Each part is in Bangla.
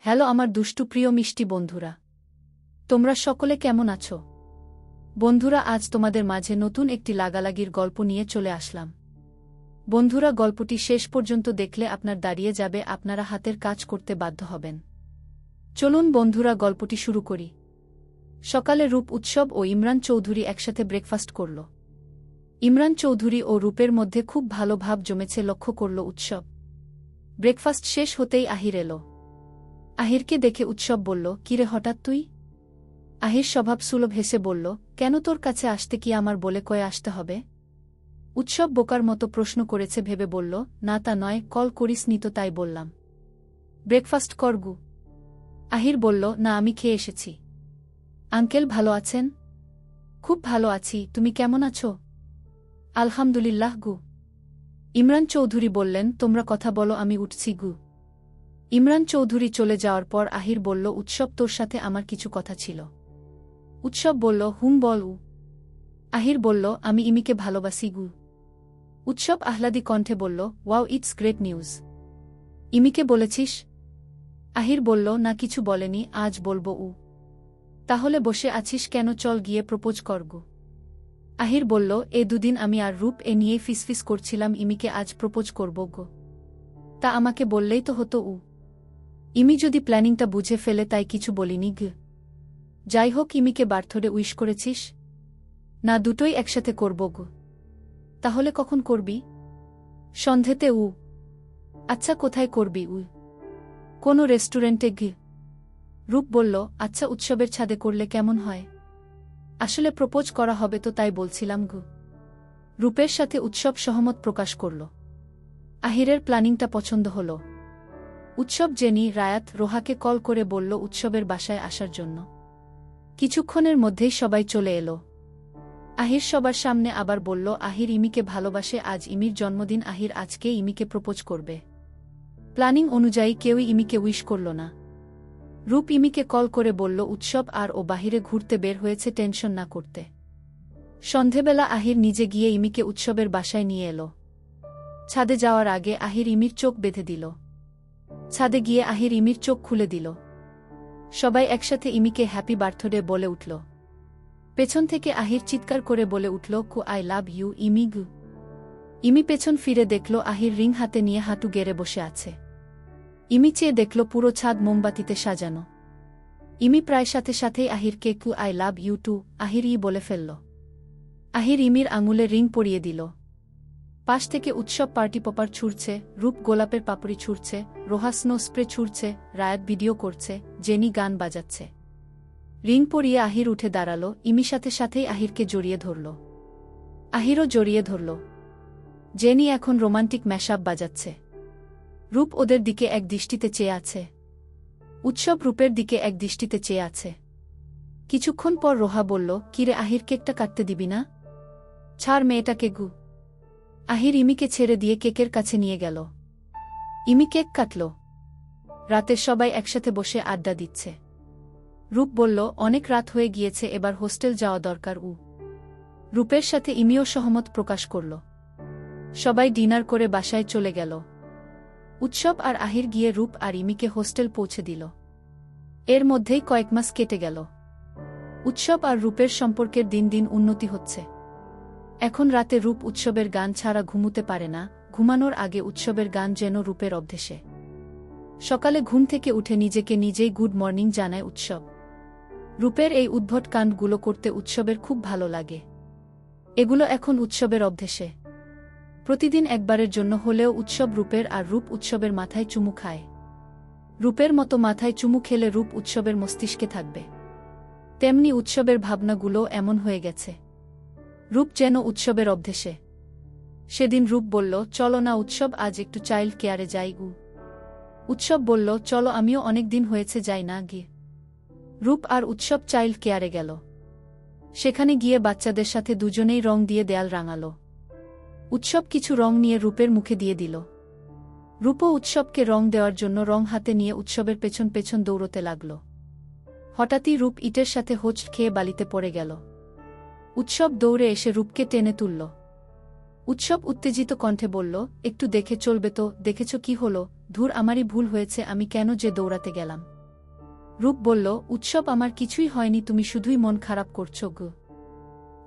হ্যালো আমার দুষ্টু প্রিয় মিষ্টি বন্ধুরা, তোমরা সকলে কেমন আছো? বন্ধুরা, আজ তোমাদের মাঝে নতুন একটি লাগালাগির গল্প নিয়ে চলে আসলাম। বন্ধুরা, গল্পটি শেষ পর্যন্ত দেখলে আপনার দাঁড়িয়ে যাবে, আপনারা হাতের কাজ করতে বাধ্য হবেন। চলুন বন্ধুরা, গল্পটি শুরু করি। সকালে রূপ উৎসব ও ইমরান চৌধুরী একসাথে ব্রেকফাস্ট করল। ইমরান চৌধুরী ও রূপের মধ্যে খুব ভালো ভাব জমেছে লক্ষ্য করল উৎসব। ব্রেকফাস্ট শেষ হতেই আহির এলো। আহিরকে দেখে উৎসব বলল, কিরে হঠাৎ তুই? আহির স্বভাবসুলভ হেসে বলল, কেন তোর কাছে আসতে কি আমার বলে কয়ে আসতে হবে? উৎসব বোকার মতো প্রশ্ন করেছে ভেবে বলল, না তা নয়, কল করিস নি তো তাই বললাম। ব্রেকফাস্ট করগু। আহির বলল, না আমি খেয়ে এসেছি। আঙ্কেল ভালো আছেন? খুব ভালো আছি, তুমি কেমন আছো? আলহামদুলিল্লাহ গু। ইমরান চৌধুরী বললেন, তোমরা কথা বলো, আমি উঠছি গু। ইমরান চৌধুরী চলে যাওয়ার পর আহির বলল, উৎসব তোর সাথে আমার কিছু কথা ছিল। উৎসব বলল, হুম বল উ। আহির বলল, আমি ইমিকে ভালোবাসি গু। উৎসব আহ্লাদী কণ্ঠে বলল, ওয়াও, ইটস গ্রেট নিউজ। ইমিকে বলেছিস? আহির বলল, না কিছু বলেনি, আজ বলবো উ। তাহলে বসে আছিস কেন, চল গিয়ে প্রপোজ করগু। আহির বলল, এ দুদিন আমি আর রূপ এ নিয়েই ফিসফিস করছিলাম, ইমিকে আজ প্রপোজ করব গো। তা আমাকে বললেই তো হতো উ। ইমি যদি প্ল্যানিংটা বুঝে ফেলে তাই কিছু বলিনি গ। যাই হোক, ইমিকে বার্থডে উইশ করেছিস? না, দুটোই একসাথে করব গো। তাহলে কখন করবি? সন্ধেতে উ। আচ্ছা, কোথায় করবি উ? কোনো রেস্টুরেন্টে গ। রূপ বলল, আচ্ছা, উৎসবের ছাদে করলে কেমন হয়? আসলে প্রপোজ করা হবে তো তাই বলছিলাম গো। রূপের সাথে উৎসব সহমত প্রকাশ করল। আহিরের প্ল্যানিংটা পছন্দ হল। উৎসব জেনি, রায়াত, রোহাকে কল করে বলল উৎসবের বাসায় আসার জন্য। কিছুক্ষণের মধ্যেই সবাই চলে এলো। আহির সবার সামনে আবার বলল, আহির ইমিকে ভালোবাসে, আজ ইমির জন্মদিন, আহির আজকে ইমিকে প্রপোজ করবে। প্ল্যানিং অনুযায়ী কেউই ইমিকে উইশ করল না। রূপ ইমিকে কল করে বলল উৎসব আর ও বাহিরে ঘুরতে বের হয়েছে, টেনশন না করতে। সন্ধেবেলা আহির নিজে গিয়ে ইমিকে উৎসবের বাসায় নিয়ে এলো। ছাদে যাওয়ার আগে আহির ইমির চোখ বেঁধে দিল। ছাদে গিয়ে আহির ইমির চোখ খুলে দিল। সবাই একসাথে ইমিকে হ্যাপি বার্থডে বলে উঠল। পেছন থেকে আহির চিৎকার করে বলে উঠল, কু আই লাভ ইউ ইমি গু। ইমি পেছন ফিরে দেখল আহির রিং হাতে নিয়ে হাঁটু গেড়ে বসে আছে। ইমি চেয়ে দেখল পুরো ছাদ মোমবাতিতে সাজানো। ইমি প্রায় সাথে সাথেই আহিরকে কু I love you too Ahir ই বলে ফেলল। আহির ইমির আঙুলে রিং পরিয়ে দিল। পাশ থেকে উৎসব পার্টি পপার ছুড়ছে, রূপ গোলাপের পাপড়ি ছুড়ছে, রোহা স্নো স্প্রে ছুড়ছে, রায়াত ভিডিও করছে, জেনি গান বাজাচ্ছে। রিং পরিয়ে আহির উঠে দাঁড়াল। ইমি সাথে সাথেই আহিরকে জড়িয়ে ধরল। আহিরও জড়িয়ে ধরল। জেনি এখন রোমান্টিক ম্যাশআপ বাজাচ্ছে। রূপ ওদের দিকে এক দৃষ্টিতে চেয়ে আছে। উৎসব রূপের দিকে এক দৃষ্টিতে চেয়ে আছে। কিছুক্ষণ পর রোহা বলল, কিরে আহির, কেকটা কাটতে দিবি না? ছাড় মেয়েটাকে গু। আহির ইমিকে ছেড়ে দিয়ে কেকের কাছে নিয়ে গেল। ইমি কেক কাটল। রাতে সবাই একসাথে বসে আড্ডা দিচ্ছে। রূপ বলল, অনেক রাত হয়ে গিয়েছে, এবার হোস্টেল যাওয়া দরকার উ। রূপের সাথে ইমিও সহমত প্রকাশ করল। সবাই ডিনার করে বাসায় চলে গেল। উৎসব আর আহির গিয়ে রূপ আর ইমিকে হোস্টেল পৌঁছে দিল। এর মধ্যেই কয়েক মাস কেটে গেল। উৎসব আর রূপের সম্পর্কের দিন দিন উন্নতি হচ্ছে। এখন রাতে রূপ উৎসবের গান ছাড়া ঘুমুতে পারে না, ঘুমানোর আগে উৎসবের গান যেন রূপের অভ্যেসে। সকালে ঘুম থেকে উঠে নিজেকে নিজেই গুড মর্নিং জানায় উৎসব। রূপের এই উদ্ভট কাণ্ডগুলো করতে উৎসবের খুব ভালো লাগে। এগুলো এখন উৎসবের অভ্যেসে। প্রতিদিন একবারের জন্য হলেও উৎসব রূপের আর রূপ উৎসবের মাথায় চুমু খায়। রূপের মতো মাথায় চুমু খেলে রূপ উৎসবের মস্তিষ্কে থাকবে। তেমনি উৎসবের ভাবনাগুলো এমন হয়ে গেছে। রূপ যেন উৎসবের অভ্যেসে। সেদিন রূপ বলল, চলো না উৎসব, আজ একটু চাইল্ড কেয়ারে যাই উ। উৎসব বলল, চলো, আমিও অনেক দিন হয়েছে যাই না গিয়ে। রূপ আর উৎসব চাইল্ড কেয়ারে গেল। সেখানে গিয়ে বাচ্চাদের সাথে দুজনেই রং দিয়ে দেয়াল রাঙাল। উৎসব কিছু রং নিয়ে রূপের মুখে দিয়ে দিল। রূপও উৎসবকে রং দেওয়ার জন্য রং হাতে নিয়ে উৎসবের পেছন পেছন দৌড়তে লাগল। হঠাৎই রূপ ইটের সাথে হোঁচট খেয়ে বালিতে পড়ে গেল। উৎসব দৌড়ে এসে রূপকে টেনে তুলল। উৎসব উত্তেজিত কণ্ঠে বলল, একটু দেখে চলবে তো, দেখেছ কি হলো? ধুর, আমারই ভুল হয়েছে, আমি কেন যে দৌড়াতে গেলাম। রূপ বলল, উৎসব আমার কিছুই হয়নি, তুমি শুধুই মন খারাপ করছো গো।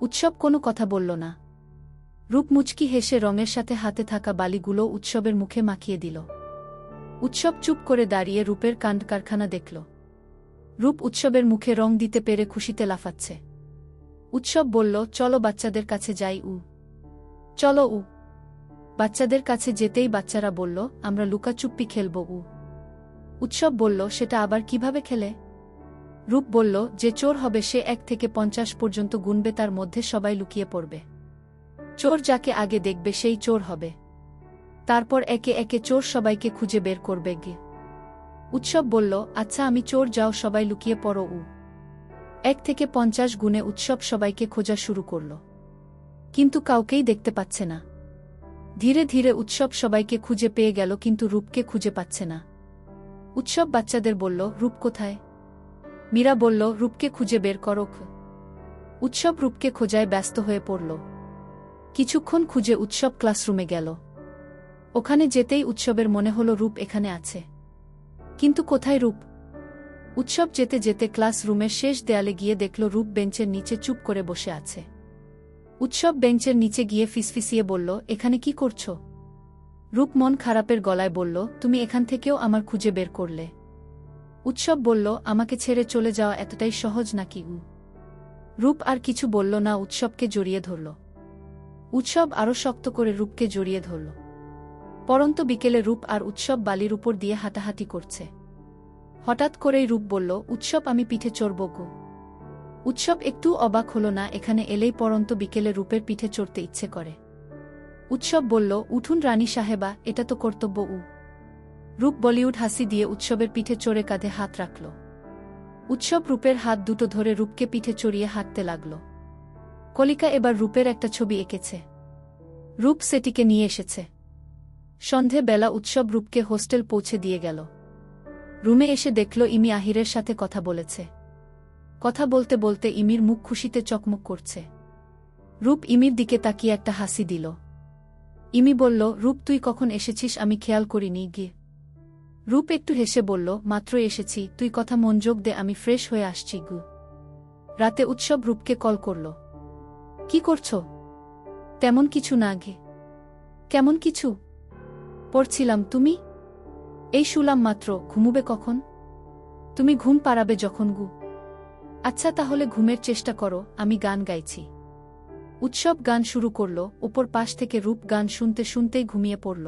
উৎসব কোনো কথা বলল না। রূপ মুচকি হেসে রঙের সাথে হাতে থাকা বালিগুলো উৎসবের মুখে মাখিয়ে দিল। উৎসব চুপ করে দাঁড়িয়ে রূপের কাণ্ড কারখানা দেখল। রূপ উৎসবের মুখে রং দিতে পেরে খুশিতে লাফাচ্ছে। উৎসব বলল, চলো বাচ্চাদের কাছে যাই। চলো। বাচ্চাদের কাছে যেতেই বাচ্চারা বলল, আমরা লুকাচুপ্পি খেলব। উৎসব বলল, সেটা আবার কিভাবে খেলে? রূপ বলল, যে চোর হবে সে 1 থেকে 50 পর্যন্ত গুনবে, তার মধ্যে সবাই লুকিয়ে পড়বে। চোর যাকে আগে দেখবে সেই চোর হবে। তারপর একে একে চোর সবাইকে খুঁজে বের করবে গে। উৎসব বলল, আচ্ছা আমি চোর, যাও সবাই লুকিয়ে পড়ো। 1 থেকে 50 গুণে উৎসব সবাইকে খোঁজা শুরু করল, কিন্তু কাউকেই দেখতে পাচ্ছে না। ধীরে ধীরে উৎসব সবাইকে খুঁজে পেয়ে গেল, কিন্তু রূপকে খুঁজে পাচ্ছে না। উৎসব বাচ্চাদের বলল, রূপ কোথায়? মীরা বলল, রূপকে খুঁজে বের করো। উৎসব রূপকে খোঁজায় ব্যস্ত হয়ে পড়ল। কিছুক্ষণ খুঁজে উৎসব ক্লাসরুমে গেল। ওখানে যেতেই উৎসবের মনে হল রূপ এখানে আছে। কিন্তু কোথায় রূপ? উৎসব যেতে যেতে ক্লাসরুমের শেষ দেয়ালে গিয়ে দেখল রূপ বেঞ্চের নিচে চুপ করে বসে আছে। উৎসব বেঞ্চের নিচে গিয়ে ফিসফিসিয়ে বলল, এখানে কি করছো? রূপ মন খারাপের গলায় বলল, তুমি এখান থেকেও আমার খুঁজে বের করলে। উৎসব বলল, আমাকে ছেড়ে চলে যাওয়া এতটাই সহজ নাকি? রূপ আর কিছু বলল না, উৎসবকে জড়িয়ে ধরল। উৎসব আরও শক্ত করে রূপকে জড়িয়ে ধরল। পরন্ত বিকেলে রূপ আর উৎসব বালির উপর দিয়ে হাঁটাহাঁটি করছে। হঠাৎ করেই রূপ বলল, উৎসব আমি পিঠে চড়ব গো। উৎসব একটু অবাক হল না, এখানে এলেই পরন্ত বিকেলে রূপের পিঠে চড়তে ইচ্ছে করে। উৎসব বলল, উঠুন রানী সাহেবা, এটা তো কর্তব্য। রূপ বলিউড হাসি দিয়ে উৎসবের পিঠে চড়ে কাঁধে হাত রাখল। উৎসব রূপের হাত দুটো ধরে রূপকে পিঠে চড়িয়ে হাঁটতে লাগল। কলিকা এবার রূপের একটা ছবি এঁকেছে। রূপ সেটিকে নিয়ে এসেছে। সন্ধে বেলা উৎসব রূপকে হোস্টেল পৌঁছে দিয়ে গেল। রুমে এসে দেখল ইমি আহিরের সাথে কথা বলেছে। কথা বলতে বলতে ইমির মুখ খুশিতে চকমক করছে। রূপ ইমির দিকে তাকিয়ে একটা হাসি দিল। ইমি বলল, রূপ তুই কখন এসেছিস? আমি খেয়াল করিনি গিয়ে। রূপ একটু হেসে বলল, মাত্রই এসেছি, তুই কথা মনোযোগ দে, আমি ফ্রেশ হয়ে আসছি গু। রাতে উৎসব রূপকে কল করল। কি করছো? তেমন কিছু না গে। কেমন কিছু? পড়ছিলাম। তুমি? এই শুলাম মাত্র। ঘুমুবে কখন? তুমি ঘুম পাড়াবে যখন গু। আচ্ছা তাহলে ঘুমের চেষ্টা করো, আমি গান গাইছি। উৎসব গান শুরু করল। ওপর পাশ থেকে রূপ গান শুনতে শুনতেই ঘুমিয়ে পড়ল।